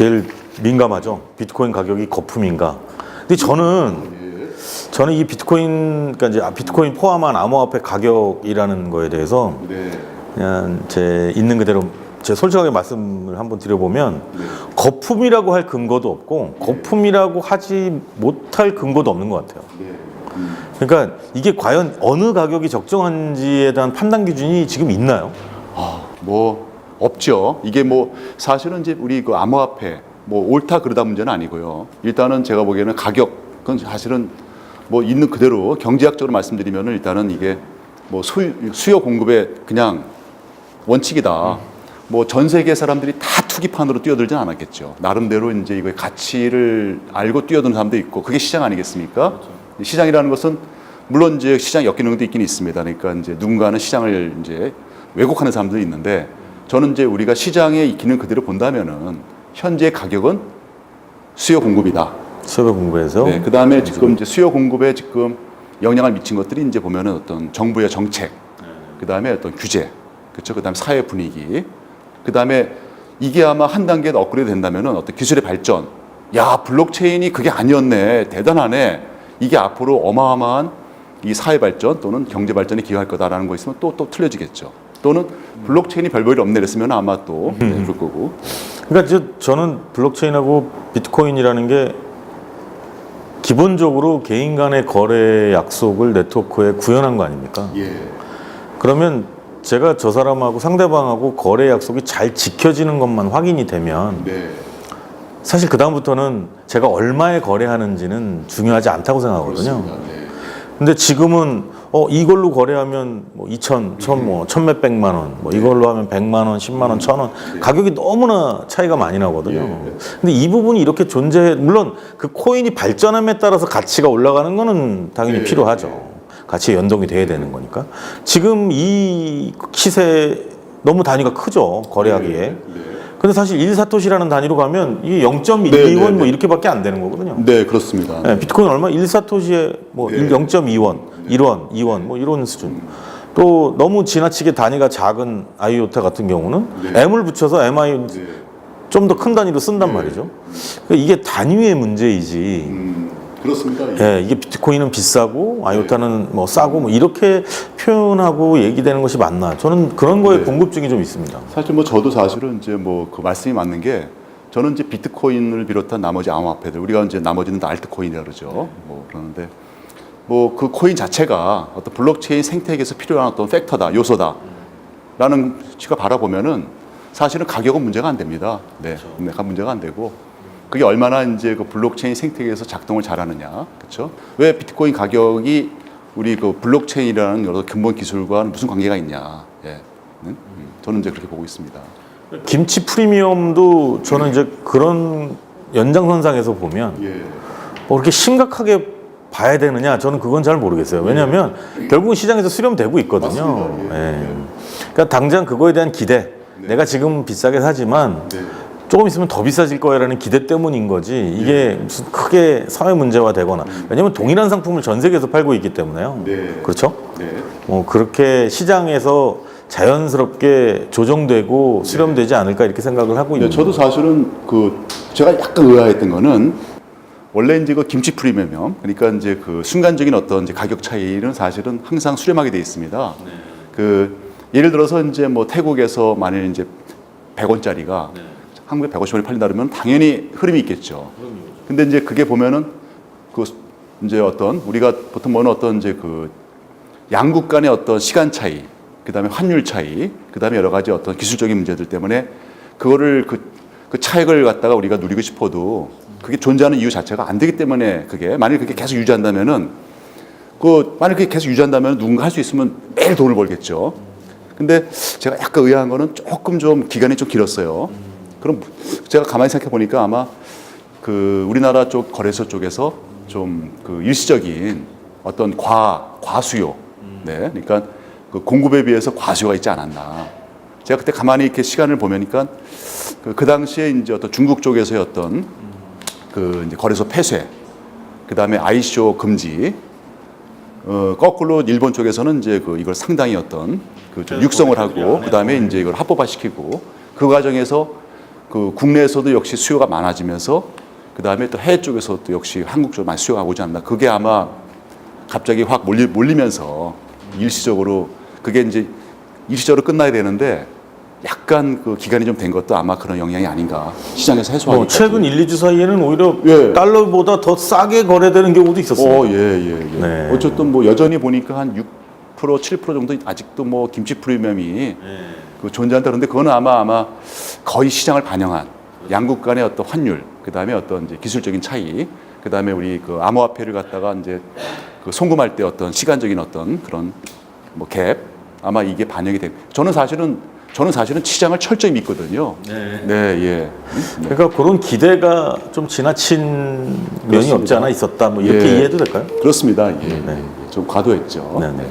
제일 민감하죠. 비트코인 가격이 거품인가. 근데 저는 이 비트코인, 그러니까 이제 비트코인 포함한 암호화폐 가격이라는 거에 대해서 그냥 제 있는 그대로 제 솔직하게 말씀을 한번 드려보면 거품이라고 할 근거도 없고 거품이라고 하지 못할 근거도 없는 것 같아요. 그러니까 이게 과연 어느 가격이 적정한지에 대한 판단 기준이 지금 있나요? 뭐 없죠. 이게 뭐 사실은 이제 우리 그 암호화폐 뭐 옳다 그르다 문제는 아니고요. 일단은 제가 보기에는 가격은 사실은 뭐 있는 그대로 경제학적으로 말씀드리면은 일단은 이게 뭐 수요 공급의 그냥 원칙이다. 뭐 전 세계 사람들이 다 투기판으로 뛰어들진 않았겠죠. 나름대로 이제 이거의 가치를 알고 뛰어드는 사람도 있고 그게 시장 아니겠습니까? 그렇죠. 시장이라는 것은 물론 이제 시장 엮이는 것도 있긴 있습니다. 그러니까 이제 누군가는 시장을 이제 왜곡하는 사람들이 있는데 저는 이제 우리가 시장의 기능 그대로 본다면은 현재 가격은 수요 공급이다. 수요 공급에서. 네, 그 다음에 지금 이제 수요 공급에 지금 영향을 미친 것들이 이제 보면은 어떤 정부의 정책, 그 다음에 어떤 규제, 그렇죠. 그 다음에 사회 분위기, 그 다음에 이게 아마 한 단계 더 업그레이드 된다면은 어떤 기술의 발전. 야, 블록체인이 그게 아니었네, 대단하네. 이게 앞으로 어마어마한 이 사회 발전 또는 경제 발전에 기여할 거다라는 거 있으면 또 틀려지겠죠. 또는 블록체인이 별 볼일 없네 그랬으면 아마 또 그럴 거고. 그러니까 저는 블록체인하고 비트코인이라는 게 기본적으로 개인 간의 거래 약속을 네트워크에 구현한 거 아닙니까? 예. 그러면 제가 저 사람하고 상대방하고 거래 약속이 잘 지켜지는 것만 확인이 되면 사실 그 다음부터는 제가 얼마에 거래하는지는 중요하지 않다고 생각하거든요. 근데 지금은 이걸로 거래하면 뭐 2천, 뭐 1,몇백만 원, 뭐 이걸로 하면 100만 원, 10만 원, 1,000원 가격이 너무나 차이가 많이 나거든요. 근데 이 부분이 이렇게 존재해, 물론 그 코인이 발전함에 따라서 가치가 올라가는 거는 당연히 필요하죠. 가치에 연동이 돼야 되는 거니까. 지금 이 시세 너무 단위가 크죠, 거래하기에. 근데 사실 1사토시라는 단위로 가면 이게 0.12원 뭐 이렇게밖에 안 되는 거거든요. 네, 그렇습니다. 네, 비트코인 얼마? 1사토시에 뭐 0.2원, 1원, 2원 뭐 이런 수준. 또 너무 지나치게 단위가 작은 아이오타 같은 경우는 M을 붙여서 MI 좀 더 큰 단위로 쓴단 말이죠. 그러니까 이게 단위의 문제이지. 그렇습니다. 예, 이게 비트코인은 비싸고 아이오타는 뭐 싸고 뭐 이렇게 표현하고 얘기되는 것이 맞나? 저는 그런 거에 궁금증이 좀 있습니다. 사실 뭐 저도 사실은 이제 뭐 그 말씀이 맞는 게 저는 이제 비트코인을 비롯한 나머지 암호화폐들 우리가 이제 나머지는 다 알트코인이라 그러죠. 뭐 그러는데 뭐 그 코인 자체가 어떤 블록체인 생태계에서 필요한 어떤 팩터다, 요소다라는 시가 바라보면은 사실은 가격은 문제가 안 됩니다. 네, 그렇죠. 문제가 안 되고. 그게 얼마나 이제 그 블록체인 생태계에서 작동을 잘하느냐, 그렇죠? 왜 비트코인 가격이 우리 그 블록체인이라는 여러 근본 기술과 무슨 관계가 있냐? 예, 저는 이제 그렇게 보고 있습니다. 김치 프리미엄도 저는 이제 그런 연장선상에서 보면 뭐 그렇게 심각하게 봐야 되느냐? 저는 그건 잘 모르겠어요. 왜냐하면 결국은 시장에서 수렴되고 있거든요. 그러니까 당장 그거에 대한 기대, 내가 지금 비싸게 사지만. 조금 있으면 더 비싸질 거야라는 기대 때문인 거지 이게 무슨 크게 사회 문제화 되거나 왜냐하면 동일한 상품을 전 세계에서 팔고 있기 때문에요. 그렇죠? 그렇게 시장에서 자연스럽게 조정되고 수렴되지 않을까 이렇게 생각을 하고 있는 저도 사실은 그 제가 약간 의아했던 거는 원래 이제 그 김치 프리미엄 그러니까 이제 그 순간적인 어떤 이제 가격 차이는 사실은 항상 수렴하게 돼 있습니다. 그 예를 들어서 이제 뭐 태국에서 만일 이제 100원짜리가 한국에 150원에 팔린다 그러면 당연히 흐름이 있겠죠. 근데 이제 그게 보면은 그 이제 어떤 우리가 보통 보는 어떤 이제 그 양국 간의 어떤 시간 차이, 그다음에 환율 차이, 그다음에 여러 가지 어떤 기술적인 문제들 때문에 그거를 그 차익을 갖다가 우리가 누리고 싶어도 그게 존재하는 이유 자체가 안 되기 때문에 그게 만약 그게 계속 유지한다면은 만약 그게 계속 유지한다면 누군가 할 수 있으면 매일 돈을 벌겠죠. 근데 제가 약간 의아한 거는 조금 좀 기간이 좀 길었어요. 그럼 제가 가만히 생각해 보니까 아마 그 우리나라 쪽 거래소 쪽에서 좀 그 일시적인 어떤 과수요, 그러니까 그 공급에 비해서 과수요가 있지 않았나. 제가 그때 가만히 이렇게 시간을 보면니까 그 당시에 이제 어떤 중국 쪽에서의 어떤 그 이제 거래소 폐쇄, 그 다음에 아이쇼 금지, 거꾸로 일본 쪽에서는 이제 이걸 상당히 어떤 좀 육성을 하고, 그 다음에 이제 이걸 합법화시키고, 그 과정에서 그 국내에서도 역시 수요가 많아지면서 그 다음에 또 해외 쪽에서 또 역시 한국 쪽으로 많이 수요가 오지 않나. 그게 아마 갑자기 확 몰리면서 일시적으로 그게 이제 일시적으로 끝나야 되는데 약간 그 기간이 좀 된 것도 아마 그런 영향이 아닌가. 시장에서 해소하기. 최근 1, 2주 사이에는 오히려 예. 달러보다 더 싸게 거래되는 경우도 있었습니다. 예. 네. 어쨌든 뭐 여전히 보니까 한 6%, 7% 정도 아직도 뭐 김치 프리미엄이 그 존재한다. 그런데 그거는 아마 거의 시장을 반영한 양국 간의 어떤 환율, 그 다음에 어떤 이제 기술적인 차이, 그 다음에 우리 그 암호화폐를 갖다가 이제 그 송금할 때 어떤 시간적인 어떤 그런 뭐 갭, 아마 이게 반영이 된. 저는 사실은 시장을 철저히 믿거든요. 예. 그러니까 그런 기대가 좀 지나친 면이 그렇습니다. 없지 않아 있었다. 뭐 이렇게 예. 이해해도 될까요? 그렇습니다. 좀 과도했죠. 네.